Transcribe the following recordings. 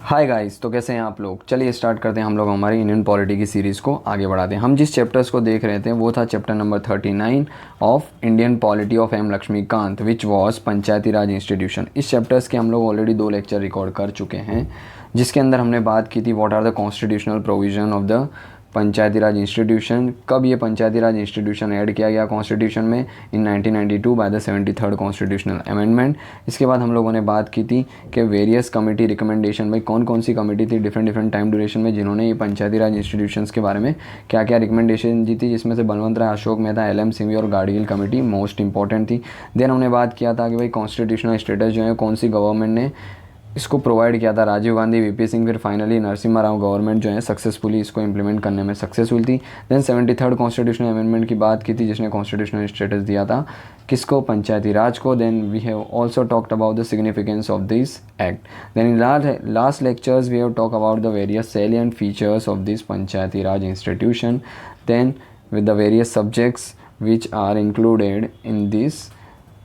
Hi guys, तो कैसे हैं आप लोग। चलिए स्टार्ट करते हैं हम लोग हमारी इंडियन पॉलिटी की सीरीज़ को आगे बढ़ाते हैं। हम जिस चैप्टर्स को देख रहे थे वो था chapter number 39 of Indian polity of M Laxmikanth which was panchayati raj institution. इस चैप्टर्स के हम लोग ऑलरेडी 2 लेक्चर रिकॉर्ड कर चुके हैं, जिसके अंदर हमने बात की थी what are the constitutional provision of the panchayati raj institution. कब ये पंचायती राज इंस्टीट्यूशन ऐड किया गया कॉन्स्टिट्यूशन में, इन 1992 by the 73rd constitutional amendment. इसके बाद हम लोगों ने बात की थी कि वेरियस कमेटी रिकमेंडेशन में कौन कौन सी कमेटी थी डिफरेंट टाइम ड्यूरेशन में जिन्होंने ये पंचायती राज इंस्टीट्यूशंस के बारे में क्या क्या रिकमेंडेशन दी थी, जिसमें से बलवंत राय, अशोक मेहता, LM सिंघवी और गाडगिल कमेटी मोस्ट इंपॉर्टेंट थी। देन हमने बात किया था कि भाई कॉन्स्टिट्यूशनल स्टेटस जो है कौन सी गवर्नमेंट ने इसको प्रोवाइड किया था, राजीव गांधी, VP सिंह, फिर फाइनली नरसिम्हा राव गवर्नमेंट जो है सक्सेसफुली इसको इम्प्लीमेंट करने में सक्सेसफुल थी। देन 73rd कॉन्स्टिट्यूशनल अमेंडमेंट की बात की थी जिसने कॉन्स्टिट्यूशनल स्टेटस दिया था किसको, पंचायती राज को। Then we have also talked about the significance of this act. Then in last lectures we have talk about the various salient features of this panchayati raj institution, then with the various subjects which are included in this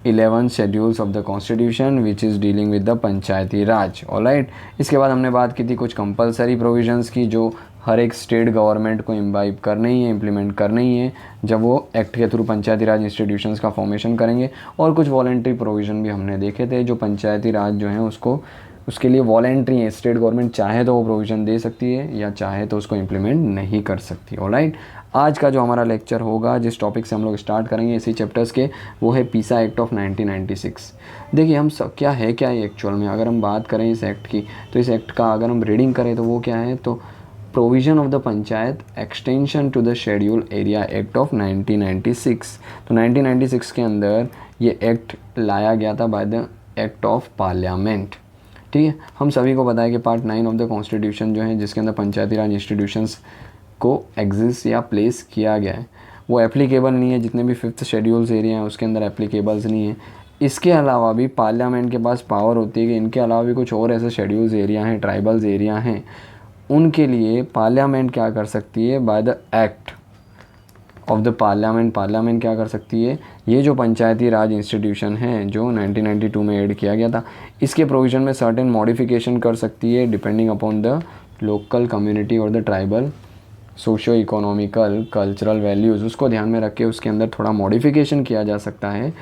11 schedules of the constitution which is dealing with the Panchayati Raj. Alright, इसके बाद हमने बात की थी कुछ compulsory provisions की जो हर एक स्टेट गवर्नमेंट को इम्बाइब करनी ही है, इम्प्लीमेंट करनी ही है जब वो एक्ट के थ्रू पंचायती राज इंस्टीट्यूशंस का फॉर्मेशन करेंगे। और कुछ वॉलेंट्री प्रोविज़न भी हमने देखे थे जो पंचायती राज जो है उसको उसके लिए वॉलेंट्री है, स्टेट गवर्नमेंट चाहे तो वो प्रोविज़न दे सकती है या चाहे तो उसको इम्प्लीमेंट नहीं कर सकती। ऑलराइट, आज का जो हमारा लेक्चर होगा जिस टॉपिक से हम लोग स्टार्ट करेंगे इसी चैप्टर्स के, वो है पीसा एक्ट ऑफ 1996। देखिए हम सब क्या है एक्चुअल में, अगर हम बात करें इस एक्ट की तो इस एक्ट का अगर हम रीडिंग करें तो वो क्या है, तो provision of the panchayat extension to the schedule area act of 1996। तो 1996 के अंदर ये एक्ट लाया गया था by the act of parliament. ठीक है, हम सभी को पता है कि पार्ट 9 ऑफ द कॉन्स्टिट्यूशन जो है जिसके अंदर पंचायती राज इंस्टीट्यूशंस को एग्जिस्ट या प्लेस किया गया है वो एप्लीकेबल नहीं है, जितने भी 5th शेड्यूल्स एरिया हैं उसके अंदर एप्लीकेबल्स नहीं है। इसके अलावा भी पार्लियामेंट के पास पावर होती है कि इनके अलावा भी कुछ और ऐसे शेड्यूल्स एरिया हैं, ट्राइबल्स एरिया हैं, उनके लिए पार्लियामेंट क्या कर सकती है, by the act of the parliament क्या कर सकती है, ये जो पंचायती राज इंस्टीट्यूशन है जो 1992 में ऐड किया गया था इसके प्रोविज़न में सर्टेन मॉडिफिकेशन कर सकती है depending upon the local community और the tribal socio economical cultural values, उसको ध्यान में रख के उसके अंदर थोड़ा मॉडिफिकेशन किया जा सकता है।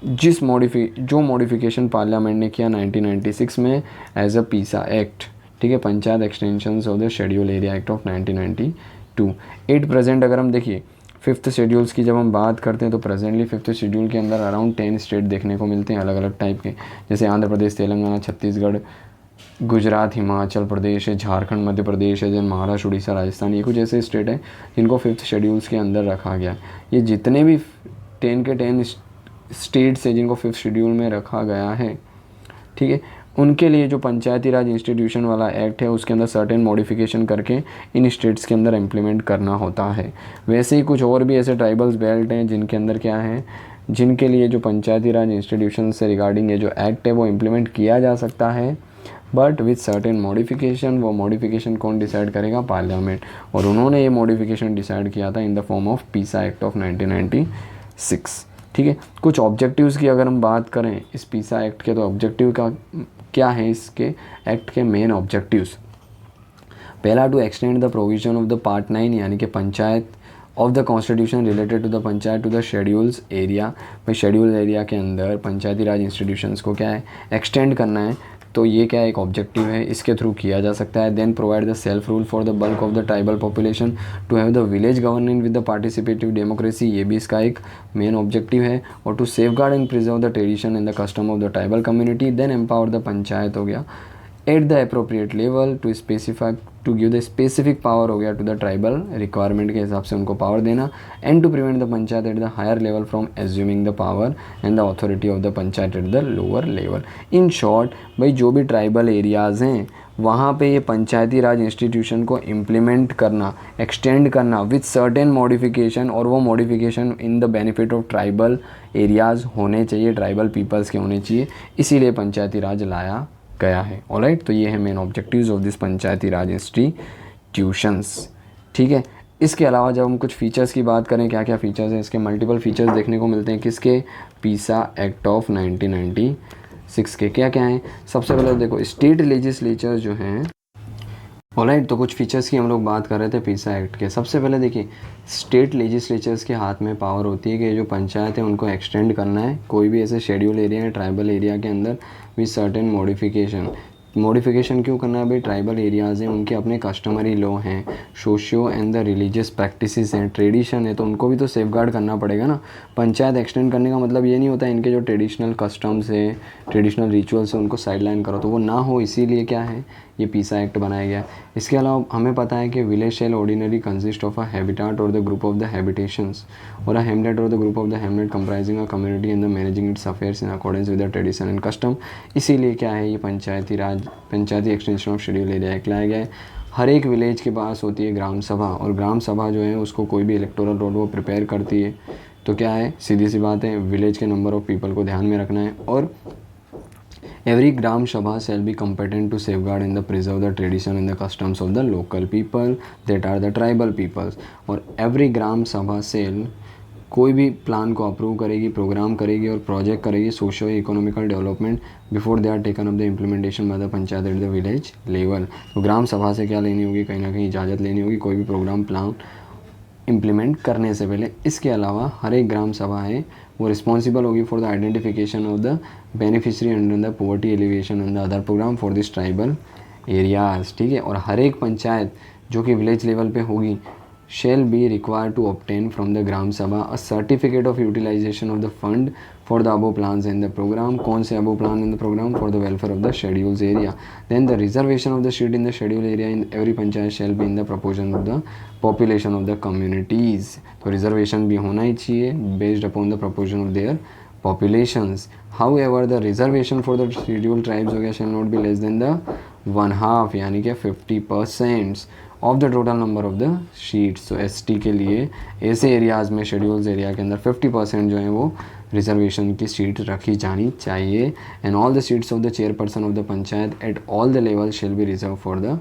जो मॉडिफिकेशन पार्लियामेंट ने किया 1996 में एज अ पीसा एक्ट, ठीक है, panchayat extensions of the schedule area act of 1992। At present अगर हम देखिए 5th शेड्यूल्स की जब हम बात करते हैं तो प्रेजेंटली 5th शेड्यूल के अंदर अराउंड 10 स्टेट देखने को मिलते हैं अलग अलग टाइप के, जैसे आंध्र प्रदेश, तेलंगाना, छत्तीसगढ़, गुजरात, हिमाचल प्रदेश है, झारखंड, मध्य प्रदेश है, जैसे महाराष्ट्र, उड़ीसा, राजस्थान, ये कुछ ऐसे स्टेट हैं जिनको 5th शेड्यूल्स के अंदर रखा गया है। ये जितने भी 10 के 10 स्टेट्स हैं जिनको 5th शेड्यूल में रखा गया है, ठीक है, उनके लिए जो पंचायती राज इंस्टीट्यूशन वाला एक्ट है उसके अंदर सर्टेन मॉडिफिकेशन करके इन स्टेट्स के अंदर इम्प्लीमेंट करना होता है। वैसे ही कुछ और भी ऐसे ट्राइबल्स बेल्ट हैं जिनके अंदर क्या है, जिनके लिए जो पंचायती राज इंस्टीट्यूशन से रिगार्डिंग ये जो एक्ट है वो इम्प्लीमेंट किया जा सकता है बट विथ सर्टेन मॉडिफिकेशन। वो मॉडिफिकेशन कौन डिसाइड करेगा, पार्लियामेंट, और उन्होंने ये मॉडिफिकेशन डिसाइड किया था in the form of Pisa act of 1996। ठीक है, कुछ ऑब्जेक्टिव्स की अगर हम बात करें इस पीसा एक्ट के, तो ऑब्जेक्टिव का क्या है, इसके एक्ट के मेन ऑब्जेक्टिव्स, पहला to extend the provision of the part 9 यानी कि panchayat of the constitution related to the panchayat to the schedules area. भाई शेड्यूल एरिया के अंदर पंचायती राज इंस्टीट्यूशंस को क्या है, एक्सटेंड करना है, तो ये क्या एक ऑब्जेक्टिव है, इसके थ्रू किया जा सकता है। Then provide the self rule for the bulk of the tribal population to have the village governing with the participative democracy, ये भी इसका एक मेन ऑब्जेक्टिव है। और to safe guard and preserve the tradition and the custom of the tribal community. Then empower the panchayat हो गया at the appropriate level to specify to give the specific power हो गया टू द ट्राइबल रिक्वायरमेंट के हिसाब से उनको power देना। And to prevent the panchayat at the higher level from assuming the power and the authority of the panchayat at the lower level. In short भाई जो भी ट्राइबल एरियाज़ हैं वहाँ पे ये पंचायती राज इंस्टीट्यूशन को इम्प्लीमेंट करना, एक्सटेंड करना विथ सर्टेन मॉडिफिकेशन, और वो modification in the benefit of tribal areas होने चाहिए, ट्राइबल पीपल्स के होने चाहिए, इसीलिए पंचायती राज लाया गया है। ऑलराइट, तो ये है main objectives of this panchayati raj institutions. ठीक है, इसके अलावा जब हम कुछ फीचर्स की बात करें, क्या क्या फीचर्स हैं, इसके मल्टीपल फीचर्स देखने को मिलते हैं किसके, पीसा एक्ट ऑफ 1996 के। क्या क्या हैं, सबसे पहले देखो स्टेट लेजिस्लेचर जो हैं ऑलराइट, तो कुछ फीचर्स की हम लोग बात कर रहे थे पीसा एक्ट के। सबसे पहले देखिए, स्टेट लेजिस्लेचर्स के हाथ में पावर होती है कि जो पंचायत है उनको एक्सटेंड करना है कोई भी ऐसे शेड्यूल एरिया या ट्राइबल एरिया के अंदर विद सर्टेन मॉडिफिकेशन क्यों करना है भाई? ट्राइबल एरियाज़ हैं, उनके अपने कस्टमरी लॉ हैं, socio and the religious practices हैं, ट्रेडिशन है, तो उनको भी तो सेफगार्ड करना पड़ेगा ना। पंचायत एक्सटेंड करने का मतलब ये नहीं होता इनके जो ट्रेडिशनल कस्टम्स है, ट्रेडिशनल रिचुअल्स है, उनको साइडलाइन करो, तो वो ना हो इसीलिए क्या है ये पीसा एक्ट बनाया गया है। इसके अलावा हमें पता है कि village shall ordinary consist of a habitat और the group of the habitations और अ हेमलेट और the group of the hamlet comprising a community and the managing its affairs in accordance with the tradition and custom. इसीलिए क्या है ये panchayati extension of schedule area act लाया गया है। हर एक विलेज के पास होती है ग्राम सभा, और ग्राम सभा जो है उसको कोई भी इलेक्टोरल रोल वो प्रिपेयर करती है। तो क्या है, सीधी सी बात है, विलेज के नंबर ऑफ पीपल को ध्यान में रखना है। और every gram sabha shall be competent to safeguard and preserve the tradition and the customs of the local people that are the tribal peoples। और every ग्राम सभा सेल कोई भी प्लान को अप्रूव करेगी, प्रोग्राम करेगी और प्रोजेक्ट करेगी socio economical development before they are taken up the implementation by the panchayat at the village level. तो ग्राम सभा से क्या लेनी होगी, कहीं ना कहीं इजाज़त लेनी होगी कोई भी प्रोग्राम प्लान इम्प्लीमेंट करने से पहले। इसके अलावा हर एक ग्राम सभा है वो रिस्पॉन्सिबल होगी for the identification of the beneficiary under the poverty alleviation and the other program for this tribal areas. ठीक है, और हर एक पंचायत जो कि विलेज लेवल पे होगी shall be required to obtain from the gram sabha a certificate of utilization of the fund for the above plans in the program। कौन से above plan in the program? For the welfare of the schedules area। Then the reservation of the seat in the schedule area in every panchayat shall be in the proportion of the population of the communities। तो reservation भी होना ही चाहिए based upon the proportion of their populations। However the reservation for the scheduled tribes हो गया shall not be less than the 1/2 यानी कि 50% of the total number of the sheets. तो ST के लिए ऐसे एरियाज़ में शेड्यूल्स एरिया के अंदर 50% जो है वो रिजर्वेशन की सीट रखी जानी चाहिए। And all the seats of the chairperson of the panchayat at all the level shall B reserve for the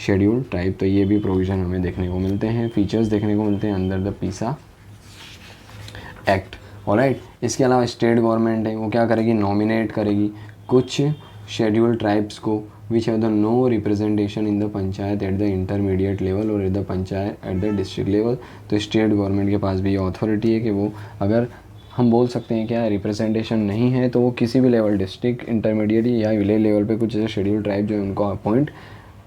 scheduled tribe. तो ये भी प्रोविज़न हमें देखने को मिलते हैं, फीचर्स देखने को मिलते हैं अंडर द पीसा एक्ट। ऑलराइट, इसके अलावा स्टेट गवर्नमेंट है वो क्या करेगी, नॉमिनेट करेगी कुछ शेड्यूल्ड ट्राइब्स को which have the no representation in the panchayat at the intermediate level और at the panchayat at the district level। तो स्टेट गवर्नमेंट के पास भी ये अथॉरिटी है कि वो अगर हम बोल सकते हैं क्या रिप्रेजेंटेशन नहीं है तो वो किसी भी लेवल डिस्ट्रिक्ट, इंटरमीडिएट या विलेज लेवल पे कुछ ऐसे शेड्यूल ट्राइब जो है उनको अपॉइंट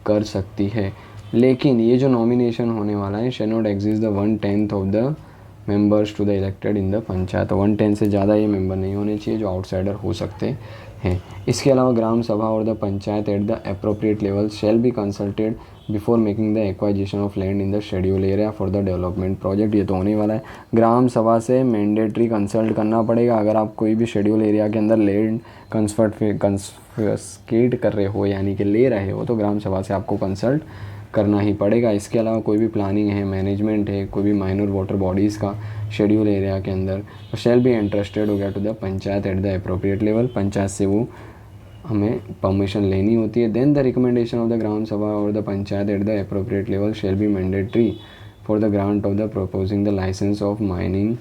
कर सकती है। लेकिन ये जो नॉमिनेशन होने वाला है shall not exist the 1/10 of the members to the elected in the panchayat. 1/10 से ज़्यादा ये मेंबर नहीं होने चाहिए जो आउटसाइडर हो सकते हैं। इसके अलावा ग्राम सभा और the panchayat at the appropriate level shall B consulted before making the acquisition of land in the schedule area for the development project. ये तो होने वाला है, ग्राम सभा से मैंडेटरी कंसल्ट करना पड़ेगा अगर आप कोई भी शेड्यूल एरिया के अंदर लैंड कंसफिस्केट कर रहे हो यानी कि ले रहे हो तो ग्राम सभा से आपको कंसल्ट करना ही पड़ेगा। इसके अलावा कोई भी प्लानिंग है, मैनेजमेंट है, कोई भी माइनर वाटर बॉडीज़ का शेड्यूल एरिया के अंदर तो शेल बी इंटरेस्टेड हो गया to the panchayat at the appropriate level. Panchayat से वो हमें परमिशन लेनी होती है। Then the recommendation of the gram sabha और the panchayat at the appropriate level shall be mandatory for the grant of the proposing the licence of mining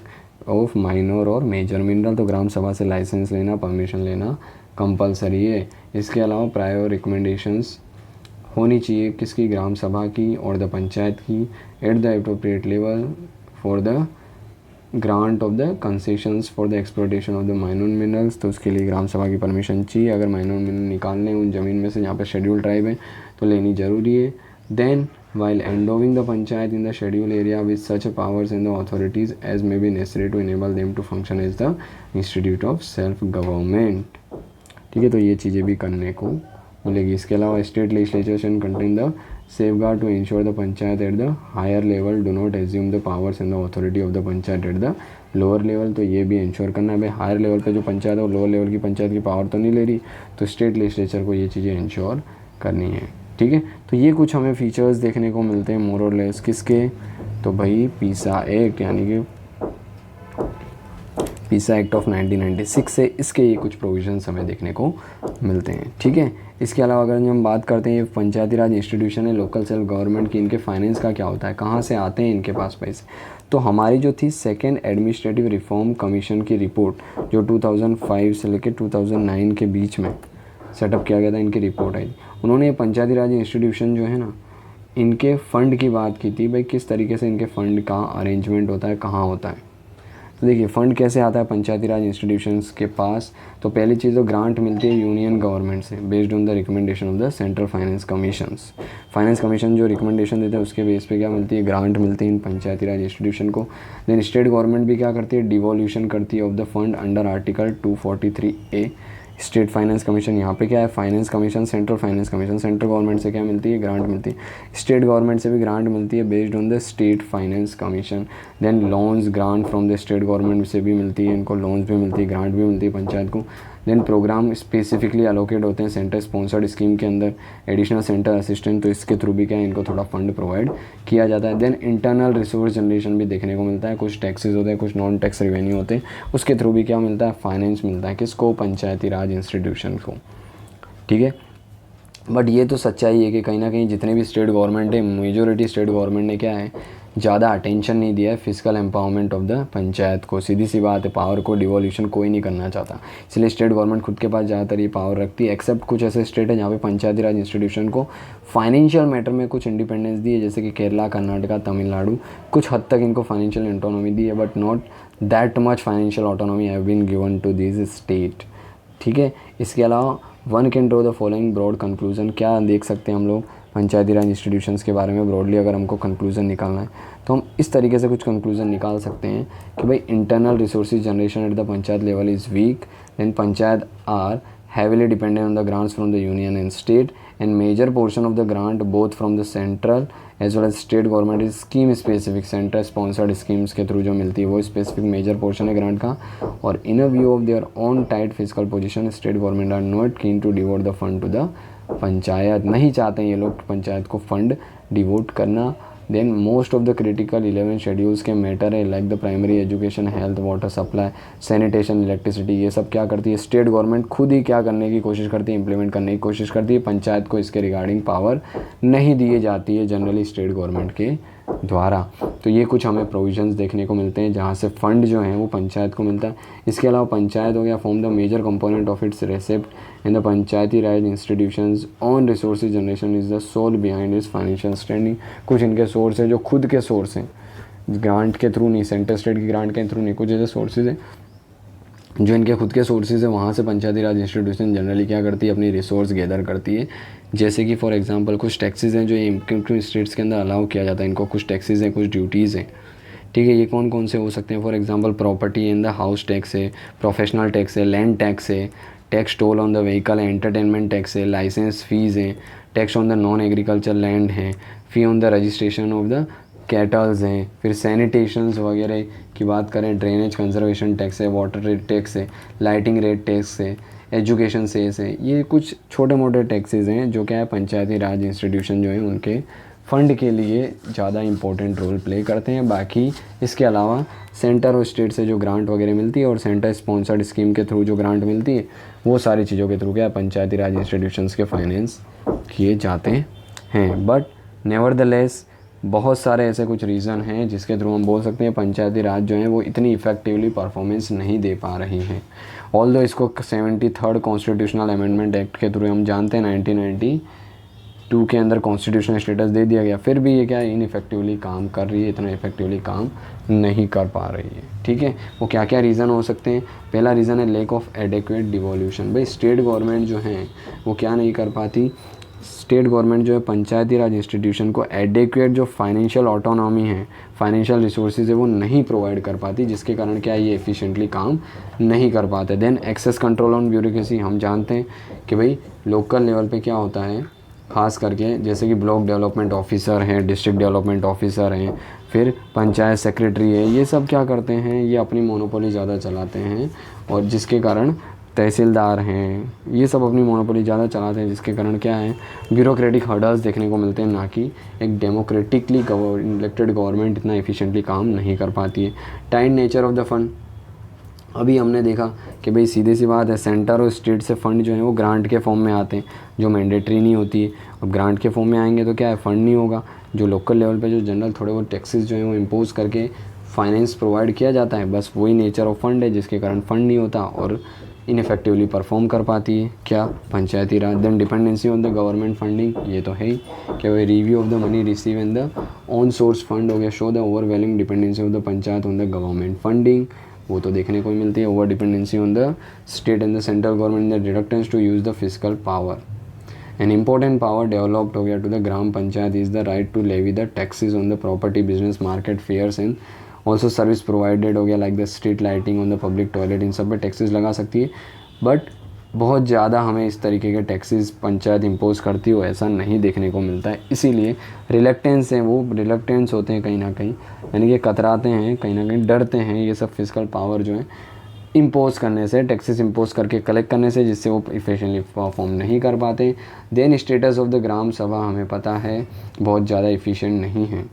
of minor और major mineral. तो ग्राम सभा से लाइसेंस लेना, परमिशन लेना कंपलसरी है। इसके अलावा प्रायर रिकमेंडेशंस होनी चाहिए किसकी, ग्राम सभा की और द पंचायत की eight the appropriate level for the grant of the concessions for the exploitation of the minor minerals. तो उसके लिए ग्राम सभा की परमिशन चाहिए। अगर माइनर मिनरल निकालने उन ज़मीन में से जहाँ पर शेड्यूल ट्राइब है तो लेनी ज़रूरी है। Then while endowing the panchayat in the schedule area with such powers and the authorities as may be necessary to enable them to function as the institute of self government। ठीक है, तो ये चीज़ें भी करने को मिलेगी। इसके अलावा state legislature contain the safeguard to ensure the panchayat at the higher level do not assume the powers and the authority of the panchayat at the lower level। तो ये भी इंश्योर करना है भाई हायर लेवल पे जो पंचायत है वो लोअर लेवल की पंचायत की पावर तो नहीं ले रही, तो स्टेट लेजिस्लेचर को ये चीज़ें इंश्योर करनी है। ठीक है, तो ये कुछ हमें फीचर्स देखने को मिलते हैं मोर और लेस किसके, तो भाई पीसा एक्ट यानी कि पीसा एक्ट ऑफ 1996 से इसके ये कुछ प्रोविजंस हमें देखने को मिलते हैं। ठीक है, इसके अलावा अगर हम बात करते हैं ये पंचायती राज इंस्टीट्यूशन है, लोकल सेल्फ गवर्नमेंट की, इनके फाइनेंस का क्या होता है, कहाँ से आते हैं इनके पास पैसे। तो हमारी जो थी सेकेंड एडमिनिस्ट्रेटिव रिफॉर्म कमीशन की रिपोर्ट जो 2005 से लेकर 2009 के बीच में सेटअप किया गया था, इनकी रिपोर्ट आई। उन्होंने ये पंचायती राज इंस्टीट्यूशन जो है ना इनके फ़ंड की बात की थी, भाई किस तरीके से इनके फ़ंड का अरेंजमेंट होता है, कहाँ होता है। तो देखिए फ़ंड कैसे आता है पंचायती राज इंस्टीट्यूशंस के पास। तो पहली चीज़ तो ग्रांट मिलती है यूनियन गवर्नमेंट से based on the recommendation of the central finance commissions. Finance commission जो रिकमेंडेशन देते हैं उसके बेस पे क्या मिलती है, ग्रांट मिलती है इन पंचायती राज इंस्टीट्यूशन को। देन स्टेट गवर्नमेंट भी क्या करती है, डिवोल्यूशन करती है of the fund under article 243A। State finance commission, यहाँ पे क्या है, finance commission, central finance commission, central government से क्या मिलती है, ग्रांट मिलती है। स्टेट गवर्नमेंट से भी ग्रांट मिलती है based on the state finance commission. Then loans grant from the state government से भी मिलती है, इनको लोन्स भी मिलती है, ग्रांट भी मिलती है पंचायत को। देन प्रोग्राम स्पेसिफिकली अलोकेट होते हैं सेंटर स्पॉन्सर्ड स्कीम के अंदर, एडिशनल सेंटर असिस्टेंट, तो इसके थ्रू भी क्या है, इनको थोड़ा फंड प्रोवाइड किया जाता है। देन इंटरनल रिसोर्स जनरेशन भी देखने को मिलता है, कुछ टैक्सेस होते हैं, कुछ नॉन टैक्स रेवेन्यू होते हैं, उसके थ्रू भी क्या मिलता है, फाइनेंस मिलता है, किसको, पंचायती राज इंस्टीट्यूशन को। ठीक है, बट ये तो सच्चाई है कि कहीं ना कहीं जितने भी स्टेट गवर्नमेंट है, मेजोरिटी स्टेट गवर्नमेंट ने क्या है, ज़्यादा अटेंशन नहीं दिया है physical empowerment of the panchayat को। सीधी सी बात है, पावर को डिवोल्यूशन कोई नहीं करना चाहता, इसलिए स्टेट गवर्नमेंट खुद के पास ज़्यादातर ये पावर रखती है। एक्सेप्ट कुछ ऐसे स्टेट है जहाँ पे पंचायती राज इंस्टीट्यूशन को फाइनेंशियल मैटर में कुछ इंडिपेंडेंस दी है, जैसे कि केरला, कर्नाटका, तमिलनाडु, कुछ हद तक इनको फाइनेंशियल ऑटोनॉमी दी है, but not that much financial autonomy have been given to this state. ठीक है, इसके अलावा one can draw the following broad conclusion. क्या देख सकते हैं हम लोग पंचायती राज इंस्टीट्यूशंस के बारे में ब्रॉडली अगर हमको कंक्लूजन निकालना है तो हम इस तरीके से कुछ कंक्लूजन निकाल सकते हैं कि भाई internal resources generation at the panchayat level is weak, then panchayat are heavily dependent on the grants from the union and state, and major portion of the grant both from the central as well as state government is scheme specific, center sponsored schemes के through जो मिलती है वो specific major portion है grant का। और in a view of their own tight physical position state government are not keen to devote the fund to the panchayat, नहीं चाहते हैं ये लोग पंचायत को फंड डिवोट करना। Then most of the critical 11 schedules के मैटर है like the primary education, health, water supply, sanitation, electricity, ये सब क्या करती है, स्टेट गवर्नमेंट खुद ही क्या करने की कोशिश करती है, इंप्लीमेंट करने की कोशिश करती है। पंचायत को इसके रिगार्डिंग पावर नहीं दी जाती है जनरली स्टेट गवर्नमेंट के द्वारा। तो ये कुछ हमें प्रोविजंस देखने को मिलते हैं जहाँ से फंड जो है वो पंचायत को मिलता है। इसके अलावा पंचायत हो गया form the major component of its receipt in the panchayati raj institutions on resources generation is the soul behind is financial standing. कुछ इनके सोर्स है जो खुद के सोर्स हैं, ग्रांट के थ्रू नहीं, सेंटर स्टेट की ग्रांट के थ्रू नहीं, कुछ ऐसे सोर्सेज हैं जो इनके खुद के सोर्सेज है, वहाँ से पंचायती राज इंस्टीट्यूशन जनरली क्या करती है, अपनी रिसोर्स गैदर करती है। जैसे कि फॉर एग्जांपल कुछ टैक्सेस हैं जो इनकम स्टेट्स के अंदर अलाउ किया जाता है, इनको कुछ टैक्सेस हैं, कुछ ड्यूटीज़ हैं। ठीक है, ये कौन कौन से हो सकते हैं, for example property in the house tax है, प्रोफेशनल टैक्स है, लैंड टैक्स है, tax toll on the vehicle है, एंटरटेनमेंट टैक्स है, लाइसेंस फीस है, tax on the non agriculture land है, fee on the registration of the cattles हैं, फिर sanitations वगैरह की बात करें, ड्रेनेज कंजर्वेशन टैक्स है, वाटर रेट टैक्स है, लाइटिंग रेट टैक्स है, एजुकेशन सेस है। ये कुछ छोटे मोटे टैक्सेस हैं जो क्या है पंचायती राज इंस्टीट्यूशन जो है उनके फ़ंड के लिए ज़्यादा इंपॉर्टेंट रोल प्ले करते हैं। बाकी इसके अलावा सेंटर और स्टेट से जो ग्रांट वगैरह मिलती है और सेंटर स्पॉन्सर्ड स्कीम के थ्रू जो ग्रांट मिलती है वो सारी चीज़ों के थ्रू क्या पंचायती राज इंस्टीट्यूशंस के फाइनेंस किए जाते हैं। बट नेवरदलेस बहुत सारे ऐसे कुछ रीज़न हैं जिसके थ्रू हम बोल सकते हैं पंचायती राज जो है वो इतनी इफेक्टिवली परफॉर्मेंस नहीं दे पा रही हैं। ऑल्दो इसको 73rd कॉन्स्टिट्यूशनल अमेंडमेंट एक्ट के थ्रू हम जानते हैं 1992 के अंदर कॉन्स्टिट्यूशनल स्टेटस दे दिया गया, फिर भी ये क्या इनइफेक्टिवली काम कर रही है, इतना इफेक्टिवली काम नहीं कर पा रही है। ठीक है, वो क्या क्या रीज़न हो सकते हैं। पहला रीज़न है लैक ऑफ एडिक्वेट डिवोल्यूशन। भाई स्टेट गवर्नमेंट जो है वो क्या नहीं कर पाती, स्टेट गवर्नमेंट जो है पंचायती राज इंस्टीट्यूशन को एडिक्वेट जो फाइनेंशियल ऑटोनॉमी है, फाइनेंशियल रिसोर्सेज है वो नहीं प्रोवाइड कर पाती, जिसके कारण क्या ये एफिशिएंटली काम नहीं कर पाते। Then excess control on bureaucracy, हम जानते हैं कि भाई लोकल लेवल पे क्या होता है, ख़ास करके जैसे कि ब्लॉक डेवलपमेंट ऑफिसर हैं, डिस्ट्रिक्ट डेवलपमेंट ऑफिसर हैं, फिर पंचायत सेक्रेटरी है, ये सब क्या करते हैं, ये अपनी मोनोपोली ज़्यादा चलाते हैं और जिसके कारण तहसीलदार हैं, ये सब अपनी मोनोपोली ज़्यादा चलाते हैं, जिसके कारण क्या है ब्यूरोक्रेटिक हर्डल्स देखने को मिलते हैं, ना कि एक डेमोक्रेटिकली इलेक्टेड गवर्नमेंट इतना एफिशिएंटली काम नहीं कर पाती है। Time nature of the fund, अभी हमने देखा कि भाई सीधी सी बात है सेंटर और स्टेट से फ़ंड जो है वो ग्रांट के फॉर्म में आते हैं जो मैंडेटरी नहीं होती है। अब ग्रांट के फॉर्म में आएंगे तो क्या है फ़ंड नहीं होगा, जो लोकल लेवल पे जो जनरल थोड़े बहुत टैक्सेस जो हैं वो इम्पोज करके फाइनेंस प्रोवाइड किया जाता है, बस वही नेचर ऑफ फंड है जिसके कारण फ़ंड नहीं होता और इनफेक्टिवली परफॉर्म कर पाती है क्या, panchayati raj. Then dependency on the government funding, ये तो है ही क्या, वो review of the money receive in the own source fund हो गया, show the overwhelming dependency of the panchayat on the government funding, वो तो देखने को ही मिलती है। Over dependency on the state and the central government, the reluctance to use the physical power. An important power developed हो गया to the gram panchayat is the right to levy the taxes on the property, business, market, fairs and also service provided हो गया like the street lighting on the public toilet, इन सब पे taxes लगा सकती है। बट बहुत ज़्यादा हमें इस तरीके के टैक्सेस पंचायत इम्पोज करती हो ऐसा नहीं देखने को मिलता है, इसीलिए रिलेक्टेंस है, वो रिलेक्टेंस होते हैं कहीं ना कहीं, यानी कि कतराते हैं, कहीं ना कहीं डरते हैं ये सब फिजिकल पावर जो है इम्पोज करने से, टैक्सेस इम्पोज करके कलेक्ट करने से, जिससे वो इफिशिएंटली परफॉर्म नहीं कर पाते। Then status of the gram सभा हमें पता है बहुत ज़्यादा इफ़िशिएंट नहीं है,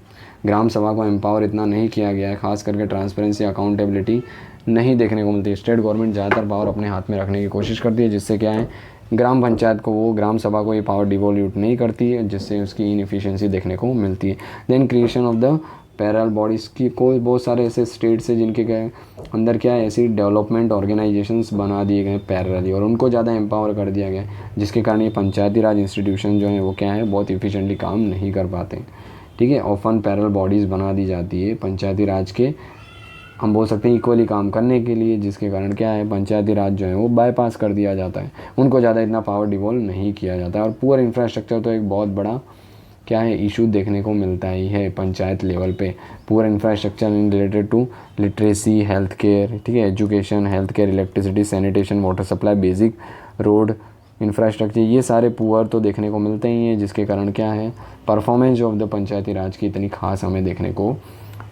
ग्राम सभा को एम्पावर इतना नहीं किया गया है, खास करके ट्रांसपेरेंसी, अकाउंटेबिलिटी नहीं देखने को मिलती है। स्टेट गवर्नमेंट ज़्यादातर पावर अपने हाथ में रखने की कोशिश करती है, जिससे क्या है ग्राम पंचायत को, वो ग्राम सभा को ये पावर डिवोल्यूट नहीं करती है, जिससे उसकी इनएफिशिएंसी देखने को मिलती है। Then creation of the parallel bodies की, कोई बहुत सारे ऐसे स्टेट्स है जिनके क्या अंदर क्या है ऐसी डेवलपमेंट ऑर्गेनाइजेशंस बना दिए गए पैरेलली, और उनको ज़्यादा एम्पावर कर दिया गया, जिसके कारण ये पंचायती राज इंस्टीट्यूशन जो है वो क्या है बहुत इफिशिएंटली काम नहीं कर पाते। ठीक है, ऑफन पैरेलल बॉडीज़ बना दी जाती है पंचायती राज के, हम बोल सकते हैं इक्वली काम करने के लिए, जिसके कारण क्या है पंचायती राज जो है वो बाईपास कर दिया जाता है, उनको ज़्यादा इतना पावर डिवॉल्व नहीं किया जाता है। और पुअर इंफ्रास्ट्रक्चर तो एक बहुत बड़ा क्या है इशू देखने को मिलता ही है पंचायत लेवल पे। Poor infrastructure in related to literacy, health care, ठीक है, education, health care, electricity, sanitation, water supply, basic road infrastructure, ये सारे पुअर तो देखने को मिलते ही हैं, जिसके कारण क्या है परफॉर्मेंस ऑफ द पंचायती राज की इतनी खास हमें देखने को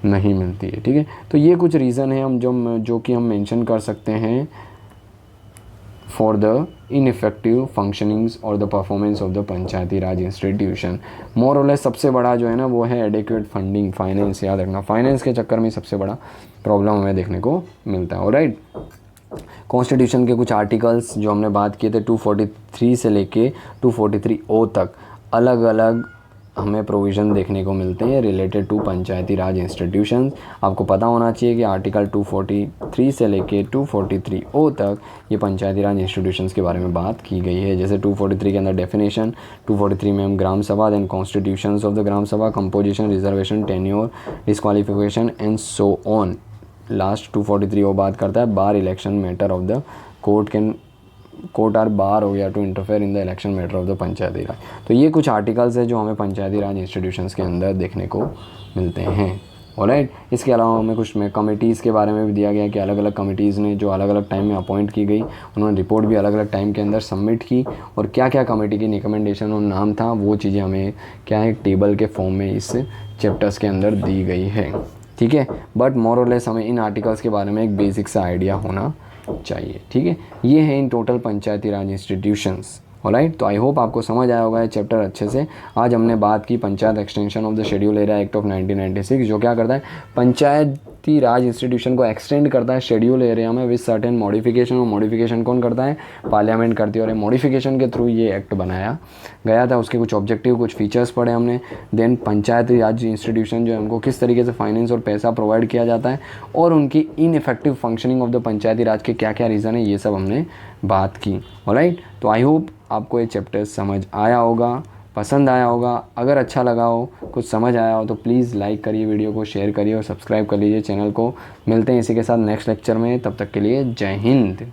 नहीं मिलती है। ठीक है, तो ये कुछ रीज़न है हम जो कि हम मेंशन कर सकते हैं फॉर द इनफेक्टिव फंक्शनिंग्स और the performance of the panchayati raj institution. More और लेस सबसे बड़ा जो है ना वो है एडिक्वेट फंडिंग, फाइनेंस, याद रखना फाइनेंस के चक्कर में सबसे बड़ा प्रॉब्लम हमें देखने को मिलता है। ऑलराइट, कॉन्स्टिट्यूशन के कुछ आर्टिकल्स जो हमने बात किए थे 243 से लेके 243O तक अलग अलग हमें प्रोविज़न देखने को मिलते हैं related to panchayati raj institutions. आपको पता होना चाहिए कि आर्टिकल 243 से लेके 243O तक ये पंचायती राज इंस्टीट्यूशंस के बारे में बात की गई है। जैसे 243 के अंदर डेफिनेशन, 243 में हम gram sabha, then constitutions of the gram sabha, composition, reservation, tenure, disqualification and so on. Last 243 वो बात करता है bar election matter of the court are bar हो गया to interfere in the election matter of the panchayati raj. तो ये कुछ आर्टिकल्स है जो हमें पंचायती राज इंस्टीट्यूशंस के अंदर देखने को मिलते हैं। ऑलराइट, इसके अलावा हमें कुछ में कमिटीज़ के बारे में भी दिया गया कि अलग अलग कमिटीज़ ने जो अलग अलग टाइम में अपॉइंट की गई, उन्होंने रिपोर्ट भी अलग अलग टाइम के अंदर सबमिट की, और क्या क्या कमेटी की रिकमेंडेशन और नाम था वो चीज़ें हमें क्या है टेबल के फॉर्म में इस चैप्टर्स के अंदर दी गई है। ठीक है, बट मोर और लेस हमें इन आर्टिकल्स के बारे में एक बेसिक सा आइडिया होना चाहिए। ठीक है, ये है in total Panchayati raj institutions. Alright, तो आई होप आपको समझ आया होगा ये चैप्टर अच्छे से। आज हमने बात की panchayat extension of the schedule area act of 1996, जो क्या करता है पंचायती राज इंस्टीट्यूशन को एक्सटेंड करता है शेड्यूल एरिया में विद सर्टेन मॉडिफिकेशन, और मॉडिफिकेशन कौन करता है पार्लियामेंट करती है, और मॉडिफिकेशन के थ्रू ये एक्ट बनाया गया था। उसके कुछ ऑब्जेक्टिव, कुछ फीचर्स पढ़े हमने। देन पंचायती राज इंस्टीट्यूशन जो है उनको किस तरीके से फाइनेंस और पैसा प्रोवाइड किया जाता है, और उनकी ineffective functioning of the panchayati राज के क्या क्या रीज़न है, ये सब हमने बात की। ऑलराइट, तो आई होप आपको ये चैप्टर समझ आया होगा, पसंद आया होगा। अगर अच्छा लगा हो, कुछ समझ आया हो तो प्लीज़ लाइक करिए, वीडियो को शेयर करिए और सब्सक्राइब कर लीजिए चैनल को। मिलते हैं इसी के साथ नेक्स्ट लेक्चर में, तब तक के लिए जय हिंद।